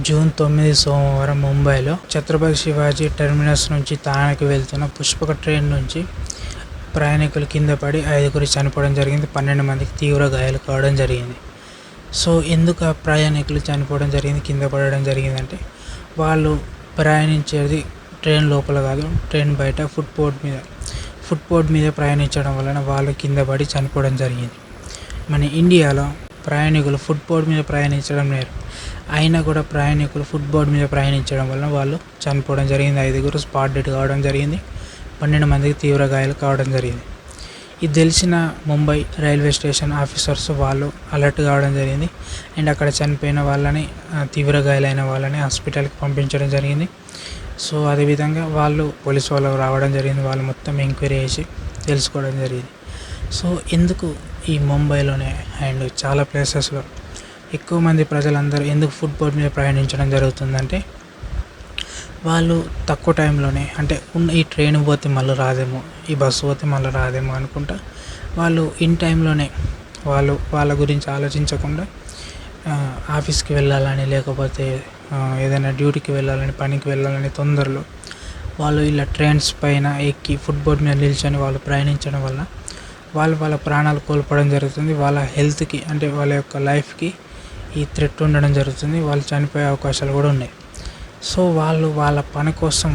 June 9 సోమవారం ముంబైలో Chhatrapati Shivaji terminus నుంచి థానేకి వెళ్తున్న పుష్పక ట్రైన్ నుంచి ప్రయాణికులు కింద పడి 5గురు చనిపోవడం జరిగింది. 12 మందికి తీవ్ర గాయాలు కావడం జరిగింది. సో ఎందుకు ఆ ప్రయాణికులు చనిపోవడం జరిగింది, కింద పడడం జరిగిందంటే వాళ్ళు ప్రయాణించేది ట్రైన్ లోపల కాదు, ట్రైన్ బయట ఫుట్బోర్డ్ మీద ప్రయాణించడం వలన వాళ్ళు కింద పడి చనిపోవడం జరిగింది. మన ఇండియాలో ప్రయాణికులు ఫుట్బోర్డ్ మీద ప్రయాణించడం లేరు, అయినా కూడా ప్రయాణికులు ఫుట్బోర్డ్ మీద ప్రయాణించడం వలన వాళ్ళు చనిపోవడం జరిగింది. 5గురు స్పాట్ డెడ్ కావడం జరిగింది. 12 మందికి తీవ్ర గాయాలు కావడం జరిగింది. ఇది తెలిసిన ముంబై రైల్వే స్టేషన్ ఆఫీసర్స్ వాళ్ళు అలర్ట్ కావడం జరిగింది. అండ్ అక్కడ చనిపోయిన వాళ్ళని, తీవ్ర గాయాలైన వాళ్ళని హాస్పిటల్కి పంపించడం జరిగింది. సో అదేవిధంగా పోలీసు వాళ్ళు రావడం జరిగింది. వాళ్ళు మొత్తం ఎంక్వైరీ చేసి తెలుసుకోవడం జరిగింది. సో ఎందుకు ఈ ముంబైలోనే అండ్ చాలా ప్లేసెస్లో ఎక్కువ మంది ప్రజలందరూ ఎందుకు ఫుట్బోర్డ్ మీద ప్రయాణించడం జరుగుతుందంటే వాళ్ళు తక్కువ టైంలోనే, అంటే ఈ ట్రైన్ పోతే మళ్ళీ రాదేమో, ఈ బస్సు పోతే మళ్ళీ రాదేమో అనుకుంటా వాళ్ళు ఇన్ టైంలోనే వాళ్ళ గురించి ఆలోచించకుండా ఆఫీస్కి వెళ్ళాలని, లేకపోతే ఏదైనా డ్యూటీకి వెళ్ళాలని, పనికి వెళ్ళాలని తొందరలో వాళ్ళు ఇలా ట్రైన్స్ పైన ఎక్కి ఫుట్బోర్డ్ మీద నిల్చొని వాళ్ళు ప్రయాణించడం వల్ల వాళ్ళ ప్రాణాలు కోల్పోవడం జరుగుతుంది. వాళ్ళ హెల్త్కి, అంటే వాళ్ళ యొక్క లైఫ్కి ఈ థ్రెట్ ఉండడం జరుగుతుంది. వాళ్ళు చనిపోయే అవకాశాలు కూడా ఉన్నాయి. సో వాళ్ళ పని కోసం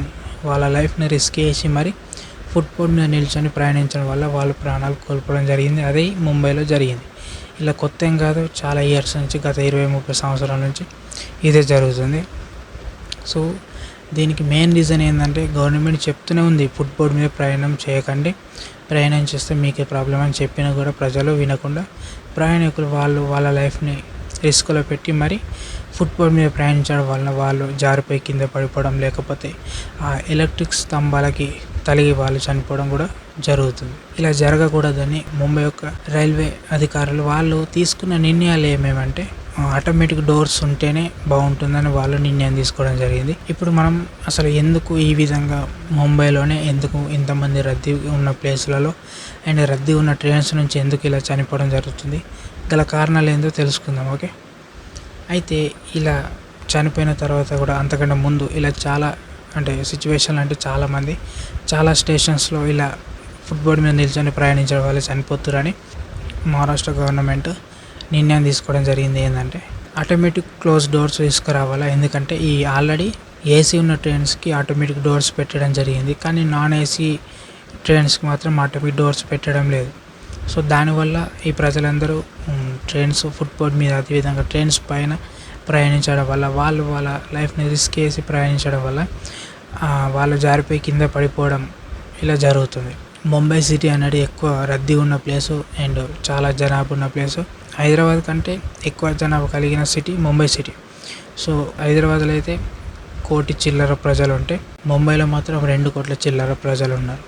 వాళ్ళ లైఫ్ని రిస్క్ చేసి మరి ఫుట్బోర్డ్ మీద నిల్చొని ప్రయాణించడం వల్ల వాళ్ళ ప్రాణాలు కోల్పోవడం జరిగింది. అదే ముంబైలో జరిగింది. ఇలా కొత్త ఏం కాదు, చాలా ఇయర్స్ నుంచి, గత 20-30 సంవత్సరాల నుంచి ఇదే జరుగుతుంది. సో దీనికి మెయిన్ రీజన్ ఏంటంటే గవర్నమెంట్ చెప్తూనే ఉంది, ఫుట్బోర్డ్ మీద ప్రయాణం చేయకండి, ప్రయాణం చేస్తే మీకే ప్రాబ్లం అని చెప్పినా కూడా ప్రజలు వినకుండా ప్రయాణికులు వాళ్ళ లైఫ్ని రిస్క్లో పెట్టి మరి ఫుట్బోర్డ్ మీద ప్రయాణించడం వలన వాళ్ళు జారిపోయి కింద పడిపోవడం, లేకపోతే ఆ ఎలక్ట్రిక్ స్తంభాలకి తలిగి వాళ్ళు చనిపోవడం కూడా జరుగుతుంది. ఇలా జరగకూడదని ముంబై యొక్క రైల్వే అధికారులు వాళ్ళు తీసుకున్న నిర్ణయాలు ఏమేమంటే ఆటోమేటిక్ డోర్స్ ఉంటేనే బాగుంటుందని వాళ్ళు నిర్ణయం తీసుకోవడం జరిగింది. ఇప్పుడు మనం అసలు ఎందుకు ఈ విధంగా ముంబైలోనే ఎందుకు ఇంతమంది రద్దీ ఉన్న ప్లేస్లలో అండ్ రద్దీ ఉన్న ట్రైన్స్ నుంచి ఎందుకు ఇలా చనిపోవడం జరుగుతుంది, గల కారణాలు ఏందో తెలుసుకుందాం. ఓకే, అయితే ఇలా చనిపోయిన తర్వాత కూడా అంతకంటే ముందు ఇలా చాలా సిచ్యువేషన్లు అంటే చాలామంది చాలా స్టేషన్స్లో ఇలా ఫుట్బోర్డ్ మీద నిల్చొని ప్రయాణించడం వల్ల చనిపోతురని మహారాష్ట్ర గవర్నమెంట్ నిర్ణయం తీసుకోవడం జరిగింది. ఏంటంటే ఆటోమేటిక్ క్లోజ్ డోర్స్ తీసుకురావాలా, ఎందుకంటే ఈ ఆల్రెడీ ఏసీ ఉన్న ట్రైన్స్కి ఆటోమేటిక్ డోర్స్ పెట్టడం జరిగింది, కానీ నాన్ ఏసీ ట్రైన్స్కి మాత్రం ఆటోమేటిక్ డోర్స్ పెట్టడం లేదు. సో దానివల్ల ఈ ప్రజలందరూ ట్రైన్స్ ఫుట్బోర్డ్ మీద, అదేవిధంగా ట్రైన్స్ పైన ప్రయాణించడం వల్ల వాళ్ళ లైఫ్ని రిస్క్ చేసి ప్రయాణించడం వల్ల వాళ్ళు జారిపోయి కింద పడిపోవడం ఇలా జరుగుతుంది. ముంబై సిటీ అనేది ఎక్కువ రద్దీ ఉన్న ప్లేసు అండ్ చాలా జనాభా ఉన్న ప్లేసు. హైదరాబాద్ కంటే ఎక్కువ జనాభా కలిగిన సిటీ ముంబై సిటీ. సో హైదరాబాద్లో అయితే 1 కోటి చిల్లర ప్రజలు ఉంటే ముంబైలో మాత్రం 2 కోట్ల చిల్లర ప్రజలు ఉన్నారు.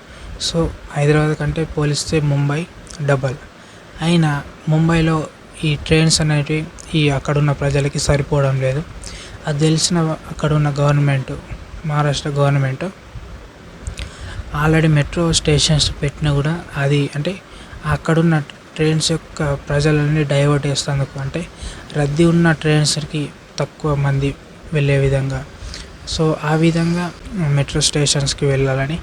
సో హైదరాబాద్ కంటే పోలిస్తే ముంబై డబల్. అయినా ముంబైలో ఈ ట్రైన్స్ అనేటివి అక్కడున్న ప్రజలకి సరిపోవడం లేదు. అది తెలిసిన అక్కడున్న government, Maharashtra government already metro stations పెట్టినా కూడా అది అక్కడున్న ట్రైన్స్ యొక్క ప్రజలని డైవర్ట్ చేస్తేందుకు, అంటే రద్దీ ఉన్న ట్రైన్స్కి తక్కువ మంది వెళ్ళే విధంగా, సో ఆ విధంగా మెట్రో స్టేషన్స్కి వెళ్ళాలని,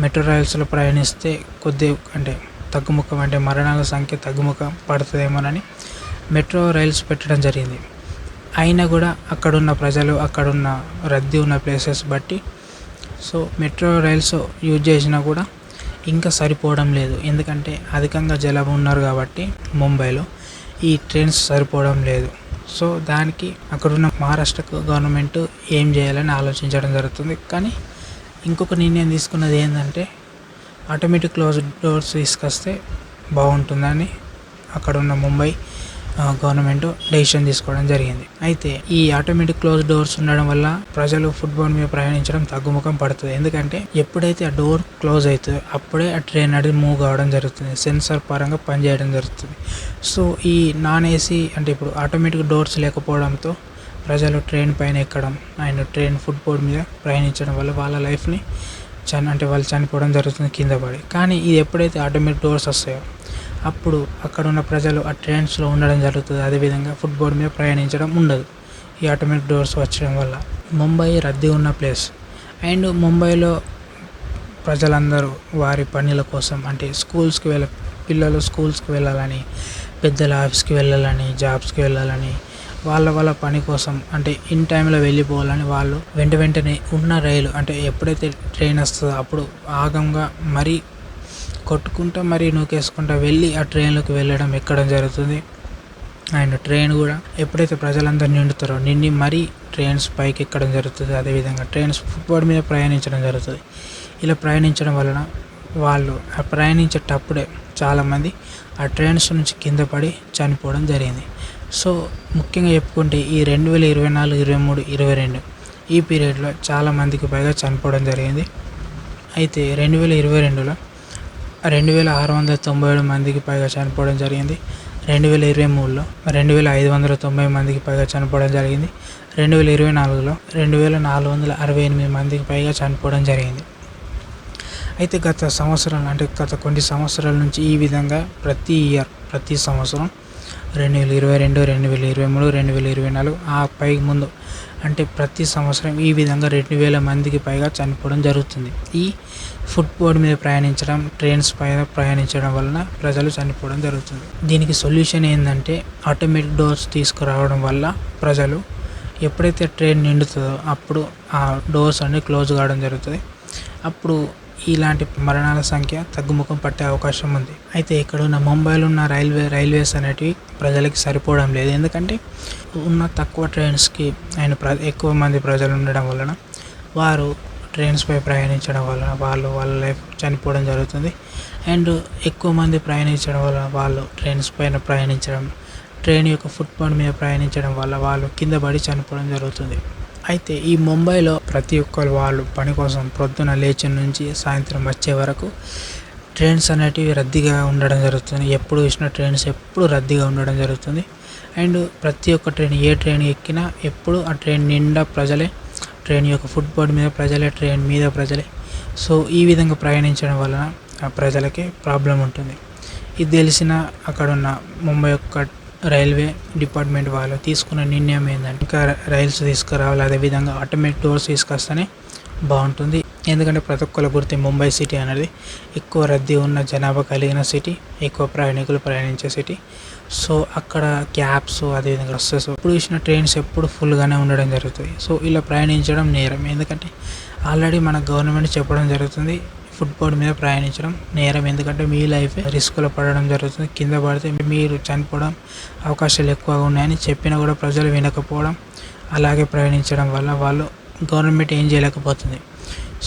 మెట్రో రైల్స్లో ప్రయాణిస్తే కొద్దిగా తగ్గుముఖం, మరణాల సంఖ్య తగ్గుముఖం పడుతుందేమోనని మెట్రో రైల్స్ పెట్టడం జరిగింది. అయినా కూడా అక్కడున్న ప్రజలు, అక్కడున్న రద్దీ ఉన్న ప్లేసెస్ బట్టి సో మెట్రో రైల్స్ యూజ్ చేసినా కూడా ఇంకా సరిపోవడం లేదు. ఎందుకంటే అధికంగా జనాభా ఉన్నారు కాబట్టి ముంబైలో ఈ ట్రైన్స్ సరిపోవడం లేదు. సో దానికి అక్కడున్న మహారాష్ట్ర గవర్నమెంట్ ఏం చేయాలని ఆలోచించడం జరుగుతుంది. కానీ ఇంకొక నిర్ణయం తీసుకున్నది ఏంటంటే ఆటోమేటిక్ క్లోజ్ డోర్స్ తీసుకొస్తే బాగుంటుందని అక్కడున్న ముంబై గవర్నమెంట్ డెసిషన్ తీసుకోవడం జరిగింది. అయితే ఈ ఆటోమేటిక్ క్లోజ్ డోర్స్ ఉండడం వల్ల ప్రజలు ఫుట్బోర్డ్ మీద ప్రయాణించడం తగ్గుముఖం పడుతుంది. ఎందుకంటే ఎప్పుడైతే ఆ డోర్ క్లోజ్ అవుతుందో అప్పుడే ఆ ట్రైన్ అనేది మూవ్ కావడం జరుగుతుంది, సెన్సార్ పరంగా పనిచేయడం జరుగుతుంది. సో ఈ నాన్ ఏసీ ఇప్పుడు ఆటోమేటిక్ డోర్స్ లేకపోవడంతో ప్రజలు ట్రైన్ పైన ఎక్కడం అండ్ ట్రైన్ ఫుట్బోర్డ్ మీద ప్రయాణించడం వల్ల వాళ్ళ లైఫ్ని వాళ్ళు చనిపోవడం జరుగుతుంది కింద పడి. కానీ ఇది ఎప్పుడైతే ఆటోమేటిక్ డోర్స్ వస్తాయో అప్పుడు అక్కడ ఉన్న ప్రజలు ఆ ట్రైన్స్లో ఉండడం జరుగుతుంది. అదేవిధంగా ఫుట్బోర్డ్ మీద ప్రయాణించడం ఉండదు. ఈ ఆటోమేటిక్ డోర్స్ వచ్చడం వల్ల. ముంబై రద్దీ ఉన్న ప్లేస్ అండ్ ముంబైలో ప్రజలందరూ వారి పనుల కోసం అంటే పిల్లలు స్కూల్స్కి వెళ్ళాలని, పెద్దల ఆఫీస్కి వెళ్ళాలని, జాబ్స్కి వెళ్ళాలని, వాళ్ళ పని కోసం అంటే ఇన్ టైంలో వెళ్ళిపోవాలని వాళ్ళు వెంటనే ఉన్న రైలు అంటే ఎప్పుడైతే ట్రైన్ వస్తుందో అప్పుడు ఆగంగా మరీ కొట్టుకుంటా మరీ నూకేసుకుంటా వెళ్ళి ఆ ట్రైన్లోకి వెళ్ళడం ఎక్కడం జరుగుతుంది. అండ్ ట్రైన్ కూడా ఎప్పుడైతే ప్రజలందరూ నిండి మరీ ట్రైన్స్ పైకి ఎక్కడం జరుగుతుంది. అదేవిధంగా ట్రైన్స్ ఫుట్పాత్ మీద ప్రయాణించడం జరుగుతుంది. ఇలా ప్రయాణించడం వలన వాళ్ళు ఆ ప్రయాణించేటప్పుడే చాలామంది ఆ ట్రైన్స్ నుంచి కింద పడి చనిపోవడం జరిగింది. సో ముఖ్యంగా చెప్పుకుంటే ఈ 2024, 23, 22 ఈ పీరియడ్లో చాలామందికి పైగా చనిపోవడం జరిగింది. అయితే 2022లో 2697 మందికి పైగా చనిపోవడం జరిగింది. 2023లో 2590 మందికి పైగా చనిపోవడం జరిగింది. 2024లో 2468 మందికి పైగా చనిపోవడం జరిగింది. అయితే గత కొన్ని సంవత్సరాల నుంచి ఈ విధంగా ప్రతి సంవత్సరం 2022, 2023, 2024 ఆ పైకి ముందు అంటే ప్రతి సంవత్సరం ఈ విధంగా 2000 మందికి పైగా చనిపోవడం జరుగుతుంది. ఈ ఫుట్పాత్ మీద ప్రయాణించడం, ట్రైన్స్ పైన ప్రయాణించడం వలన ప్రజలు చనిపోవడం జరుగుతుంది. దీనికి సొల్యూషన్ ఏంటంటే ఆటోమేటిక్ డోర్స్ తీసుకురావడం వల్ల ప్రజలు ఎప్పుడైతే ట్రైన్ నిండుతుందో అప్పుడు ఆ డోర్స్ అన్ని క్లోజ్ కావడం జరుగుతుంది. అప్పుడు ఇలాంటి మరణాల సంఖ్య తగ్గుముఖం పట్టే అవకాశం ఉంది. అయితే ఇక్కడ ఉన్న ముంబైలో ఉన్న రైల్వేస్ అనేటివి ప్రజలకి సరిపోవడం లేదు. ఎందుకంటే ఉన్న తక్కువ ట్రైన్స్కి అండ్ ఎక్కువ మంది ప్రజలు ఉండడం వలన వారు ట్రైన్స్పై ప్రయాణించడం వలన వాళ్ళ లైఫ్ చనిపోవడం జరుగుతుంది. అండ్ ఎక్కువ మంది ప్రయాణించడం వల్ల వాళ్ళు ట్రైన్స్ పైన ప్రయాణించడం, ట్రైన్ యొక్క ఫుట్పాత్ మీద ప్రయాణించడం వల్ల వాళ్ళు కింద పడి చనిపోవడం జరుగుతుంది. అయితే ఈ ముంబైలో ప్రతి ఒక్కరు వాళ్ళు పని కోసం పొద్దున లేచి నుంచి సాయంత్రం వచ్చే వరకు ట్రైన్స్ అనేటివి రద్దీగా ఉండడం జరుగుతుంది. ఎప్పుడు చూసిన ట్రైన్స్ ఎప్పుడు రద్దీగా ఉండడం జరుగుతుంది. అండ్ ప్రతి ఒక్క ఏ ట్రైన్ ఎక్కినా ఎప్పుడు ఆ ట్రైన్ నిండా ప్రజలే, ట్రైన్ యొక్క ఫుట్పాత్ మీద ప్రజలే, ట్రైన్ మీద ప్రజలే. సో ఈ విధంగా ప్రయాణించడం వలన ఆ ప్రజలకి ప్రాబ్లం ఉంటుంది. ఇది తెలిసిన అక్కడున్న ముంబై యొక్క రైల్వే డిపార్ట్మెంట్ వాళ్ళు తీసుకున్న నిర్ణయం ఏంటంటే ఇంకా రైల్స్ తీసుకురావాలి, అదేవిధంగా ఆటోమేటిక్ డోర్స్ తీసుకొస్తేనే బాగుంటుంది. ఎందుకంటే ప్రతి ఒక్కరు గుర్తి ముంబై సిటీ అనేది ఎక్కువ రద్దీ ఉన్న జనాభా కలిగిన సిటీ, ఎక్కువ ప్రయాణికులు ప్రయాణించే సిటీ. సో అక్కడ క్యాబ్స్ అదేవిధంగా బస్సెస్ ఎప్పుడు చూసిన ట్రైన్స్ ఎప్పుడు ఫుల్గానే ఉండడం జరుగుతుంది. సో ఇలా ప్రయాణించడం నేరం. ఎందుకంటే ఆల్రెడీ మన గవర్నమెంట్ చెప్పడం జరుగుతుంది ఫుట్పాత్ మీద ప్రయాణించడం నేరం. ఎందుకంటే మీ లైఫ్ రిస్క్లో పడడం జరుగుతుంది. కింద పడితే మీరు చనిపోవడం అవకాశాలు ఎక్కువగా ఉన్నాయని చెప్పినా కూడా ప్రజలు వినకపోవడం, అలాగే ప్రయాణించడం వల్ల వాళ్ళు గవర్నమెంట్ ఏం చేయలేకపోతుంది.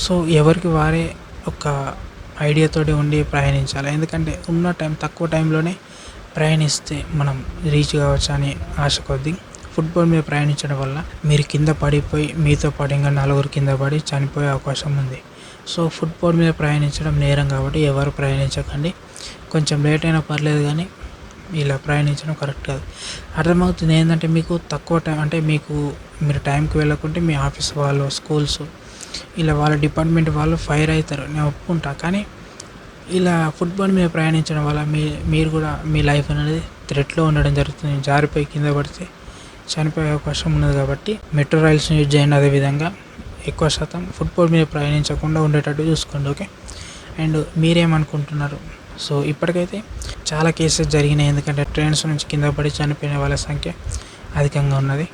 సో ఎవరికి వారే ఒక ఐడియాతోటి ఉండి ప్రయాణించాలి. ఎందుకంటే ఉన్న తక్కువ టైంలోనే ప్రయాణిస్తే మనం రీచ్ కావచ్చు అని ఆశ కొద్దీ ఫుట్పాత్ మీద ప్రయాణించడం వల్ల మీరు కింద పడిపోయి మీతో పాటు ఇంకా 4 కింద పడి చనిపోయే అవకాశం ఉంది. సో ఫుట్పాత్ మీద ప్రయాణించడం నేరం కాబట్టి ఎవరు ప్రయాణించకండి. కొంచెం లేట్ అయినా పర్లేదు కానీ ఇలా ప్రయాణించడం కరెక్ట్ కాదు. అర్థమవుతుంది ఏంటంటే మీకు తక్కువ టైం అంటే మీరు టైంకి వెళ్ళకుంటే మీ ఆఫీస్ వాళ్ళు, స్కూల్స్ ఇలా వాళ్ళ డిపార్ట్మెంట్ వాళ్ళు ఫైర్ అవుతారు, నేను ఒప్పుకుంటా. కానీ ఇలా ఫుట్పాత్ మీద ప్రయాణించడం వల్ల మీరు కూడా మీ లైఫ్ అనేది థ్రెట్లో ఉండడం జరుగుతుంది. జారిపోయి కింద పడితే చనిపోయే అవకాశం ఉన్నది. కాబట్టి మెట్రో రైల్స్ని యూజ్ చేయండి. అదేవిధంగా ఎక్కువ శాతం ఫుట్పాత్ మీద ప్రయాణించకుండా ఉండేటట్టు చూసుకోండి. ఓకే. అండ్ మీరేమనుకుంటున్నారు? సో ఇప్పటికైతే చాలా కేసెస్ జరిగినాయి. ఎందుకంటే ట్రైన్స్ నుంచి కింద పడి చనిపోయిన వాళ్ళ సంఖ్య అధికంగా ఉన్నది.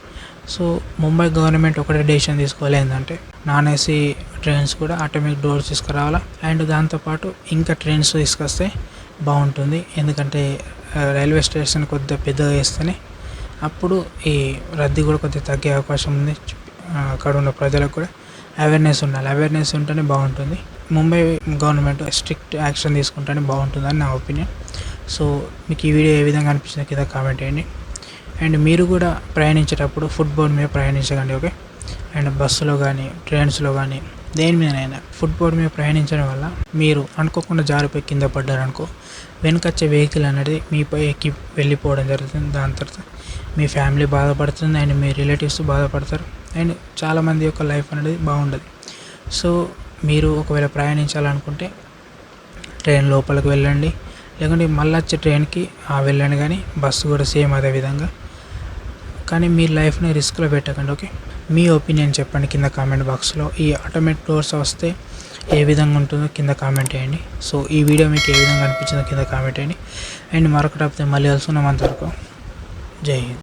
సో ముంబై గవర్నమెంట్ ఒకటే డెసిషన్ తీసుకోవాలి ఏంటంటే నాన్ ఏసీ ట్రైన్స్ కూడా ఆటోమేటిక్ డోర్స్ తీసుకురావాలా. అండ్ దాంతోపాటు ఇంకా ట్రైన్స్ తీసుకొస్తే బాగుంటుంది. ఎందుకంటే రైల్వే స్టేషన్ కొద్దిగా పెద్దగా వేస్తేనే అప్పుడు ఈ రద్దీ కూడా కొద్దిగా తగ్గే అవకాశం ఉంది. అక్కడ ఉన్న ప్రజలకు కూడా అవేర్నెస్ ఉండాలి. అవేర్నెస్ ఉంటేనే బాగుంటుంది. ముంబై గవర్నమెంట్ స్ట్రిక్ట్ యాక్షన్ తీసుకుంటేనే బాగుంటుందని నా ఒపీనియన్. సో మీకు ఈ వీడియో ఏ విధంగా అనిపించిందో కింద కామెంట్ చేయండి. అండ్ మీరు కూడా ప్రయాణించేటప్పుడు ఫుట్పాత్ మీద ప్రయాణించకండి. ఓకే. అండ్ బస్సులో కానీ ట్రైన్స్లో కానీ దేని మీదనైనా ఫుట్పాత్ మీద ప్రయాణించడం వల్ల మీరు అనుకోకుండా జారిపోయి కింద పడ్డారనుకో వెనుకొచ్చే వెహికల్ అనేది మీపై ఎక్కి వెళ్ళిపోవడం జరుగుతుంది. దాని తర్వాత మీ ఫ్యామిలీ బాధపడుతుంది అండ్ మీ రిలేటివ్స్ బాధపడతారు అండ్ చాలామంది యొక్క లైఫ్ అనేది బాగుండదు. సో మీరు ఒకవేళ ప్రయాణించాలనుకుంటే ట్రైన్ లోపలికి వెళ్ళండి, లేకుంటే మళ్ళీ వచ్చే ట్రైన్కి వెళ్ళండి. కానీ బస్సు కూడా సేమ్ అదే విధంగా కానీ మీ లైఫ్ని రిస్క్లో పెట్టకండి. ఓకే, మీ ఒపీనియన్ చెప్పండి కింద కామెంట్ బాక్స్లో. ఈ ఆటోమేటిక్ డోర్స్ వస్తే ఏ విధంగా ఉంటుందో కింద కామెంట్ చేయండి. సో ఈ వీడియో మీకు ఏ విధంగా అనిపించిందో కింద కామెంట్ చేయండి. అండ్ మరొక టాపిక్తో మళ్ళీ కలుసుకున్నాం. అంతవరకు జై హింద్.